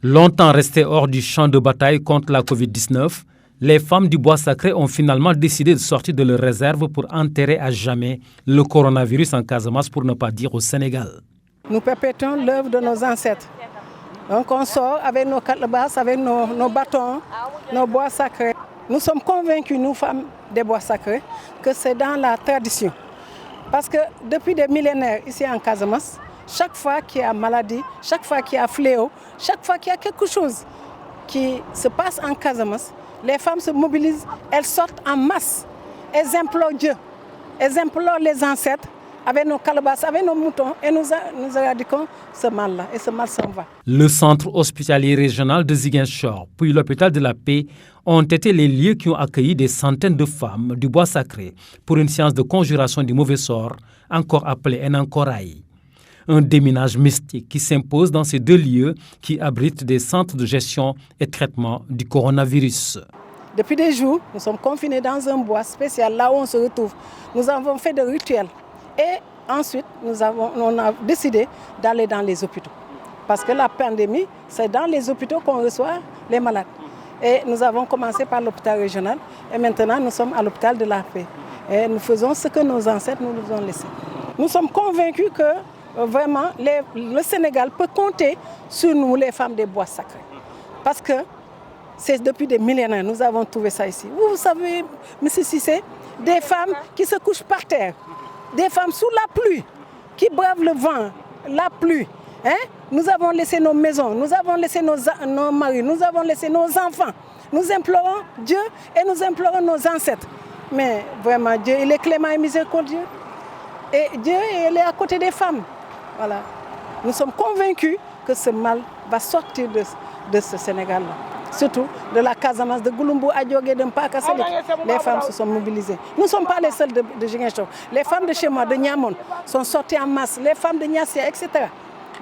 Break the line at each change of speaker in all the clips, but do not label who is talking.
Longtemps restées hors du champ de bataille contre la Covid-19, les femmes du Bois Sacré ont finalement décidé de sortir de leur réserve pour enterrer à jamais le coronavirus en Casamance, pour ne pas dire au Sénégal.
Nous perpétuons l'œuvre de nos ancêtres. Donc on sort avec nos calebasses, avec nos bâtons, nos bois sacrés. Nous sommes convaincus, nous femmes des Bois Sacrés, que c'est dans la tradition. Parce que depuis des millénaires ici en Casamance, chaque fois qu'il y a maladie, chaque fois qu'il y a fléau, chaque fois qu'il y a quelque chose qui se passe en Casamance, les femmes se mobilisent, elles sortent en masse, elles implorent Dieu, elles implorent les ancêtres avec nos calebasses, avec nos moutons, et nous éradiquons ce mal-là, et ce mal s'en va.
Le centre hospitalier régional de Ziguinchor, puis l'hôpital de la Paix ont été les lieux qui ont accueilli des centaines de femmes du Bois Sacré pour une séance de conjuration du mauvais sort, encore appelée Enankoraï. Un déminage mystique qui s'impose dans ces deux lieux qui abritent des centres de gestion et traitement du coronavirus.
Depuis des jours, nous sommes confinés dans un bois spécial, là où on se retrouve. Nous avons fait des rituels. Et ensuite, on a décidé d'aller dans les hôpitaux. Parce que la pandémie, c'est dans les hôpitaux qu'on reçoit les malades. Et nous avons commencé par l'hôpital régional. Et maintenant, nous sommes à l'hôpital de la Paix. Et nous faisons ce que nos ancêtres nous ont laissé. Nous sommes convaincus que vraiment, le Sénégal peut compter sur nous, les femmes des Bois Sacrés. Parce que c'est depuis des millénaires, nous avons trouvé ça ici. Vous savez, M. Cissé, des femmes qui se couchent par terre, des femmes sous la pluie, qui bravent le vent, la pluie. Nous avons laissé nos maisons, nous avons laissé nos maris, nous avons laissé nos enfants. Nous implorons Dieu et nous implorons nos ancêtres. Mais vraiment, Dieu, il est clément et miséricordieux. Et Dieu, il est à côté des femmes. Voilà. Nous sommes convaincus que ce mal va sortir de ce Sénégal-là. Surtout de la Casamance, de Gouloumbou, Adjogé, de Mpaka, les femmes se sont mobilisées. Nous ne sommes pas les seules de Ziguinchor. Les femmes de chez moi, de Niamon, sont sorties en masse. Les femmes de Niassia, etc.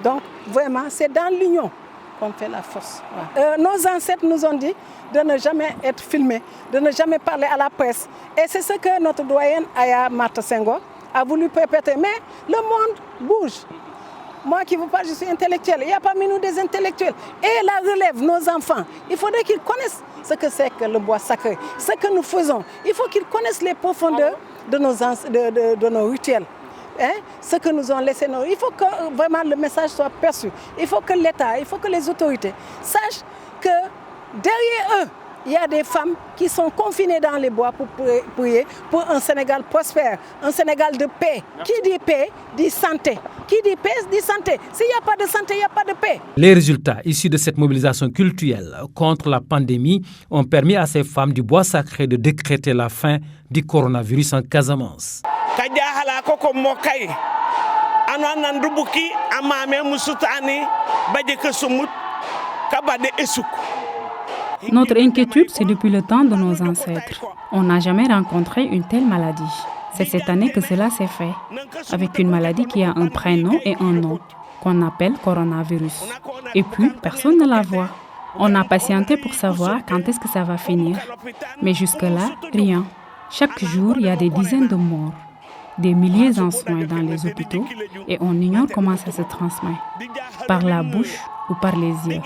Donc, vraiment, c'est dans l'union qu'on fait la force. Voilà. Nos ancêtres nous ont dit de ne jamais être filmés, de ne jamais parler à la presse. Et c'est ce que notre doyenne Aya Martha Senghor a voulu perpétuer. Mais le monde bouge. Moi qui vous parle, je suis intellectuelle. Il n'y a parmi nous des intellectuels. Et la relève, nos enfants, il faudrait qu'ils connaissent ce que c'est que le bois sacré, ce que nous faisons. Il faut qu'ils connaissent les profondeurs de nos rituels. Ce que nous ont laissé. Il faut que vraiment le message soit perçu. Il faut que l'État, il faut que les autorités sachent que derrière eux, il y a des femmes qui sont confinées dans les bois pour prier pour un Sénégal prospère, un Sénégal de paix. Qui dit paix, dit santé. Qui dit paix, dit santé. S'il n'y a pas de santé, il n'y a pas de paix.
Les résultats issus de cette mobilisation culturelle contre la pandémie ont permis à ces femmes du Bois Sacré de décréter la fin du coronavirus en Casamance.
Notre inquiétude, c'est depuis le temps de nos ancêtres. On n'a jamais rencontré une telle maladie. C'est cette année que cela s'est fait, avec une maladie qui a un prénom et un nom, qu'on appelle coronavirus. Et puis, personne ne la voit. On a patienté pour savoir quand est-ce que ça va finir. Mais jusque-là, rien. Chaque jour, il y a des dizaines de morts, des milliers en soins dans les hôpitaux, et on ignore comment ça se transmet, par la bouche ou par les yeux.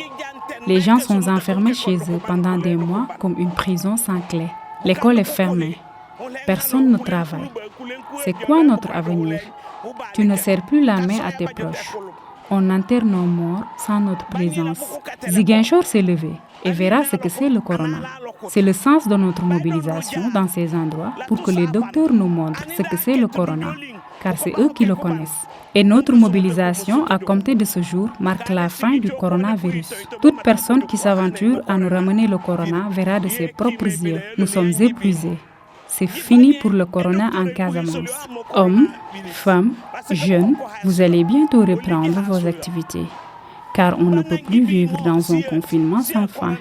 Les gens sont enfermés chez eux pendant des mois comme une prison sans clé. L'école est fermée. Personne ne travaille. C'est quoi notre avenir? Tu ne serres plus la main à tes proches. On enterre nos morts sans notre présence. Ziguinchor s'est levé et verra ce que c'est le corona. C'est le sens de notre mobilisation dans ces endroits pour que les docteurs nous montrent ce que c'est le corona, car c'est eux qui le connaissent. Et notre mobilisation à compter de ce jour marque la fin du coronavirus. Toute personne qui s'aventure à nous ramener le corona verra de ses propres yeux. Nous sommes épuisés. C'est fini pour le corona en Casamance. Hommes, femmes, jeunes, vous allez bientôt reprendre vos activités. Car on ne peut plus vivre dans un confinement sans fin.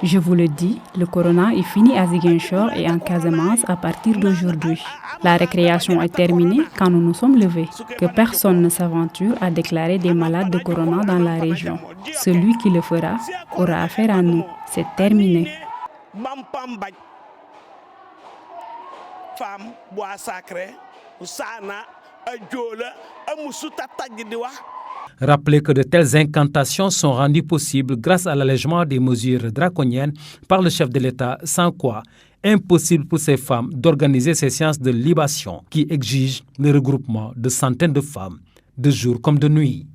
Je vous le dis, le corona est fini à Ziguinchor et en Casamance à partir d'aujourd'hui. La récréation est terminée quand nous nous sommes levés. Que personne ne s'aventure à déclarer des malades de corona dans la région. Celui qui le fera aura affaire à nous. C'est terminé.
Femme Bois Sacré, Usana, Adjola, Amusuta Tagdiwa.
Rappelez que de telles incantations sont rendues possibles grâce à l'allègement des mesures draconiennes par le chef de l'État, sans quoi impossible pour ces femmes d'organiser ces séances de libation qui exigent le regroupement de centaines de femmes, de jour comme de nuit.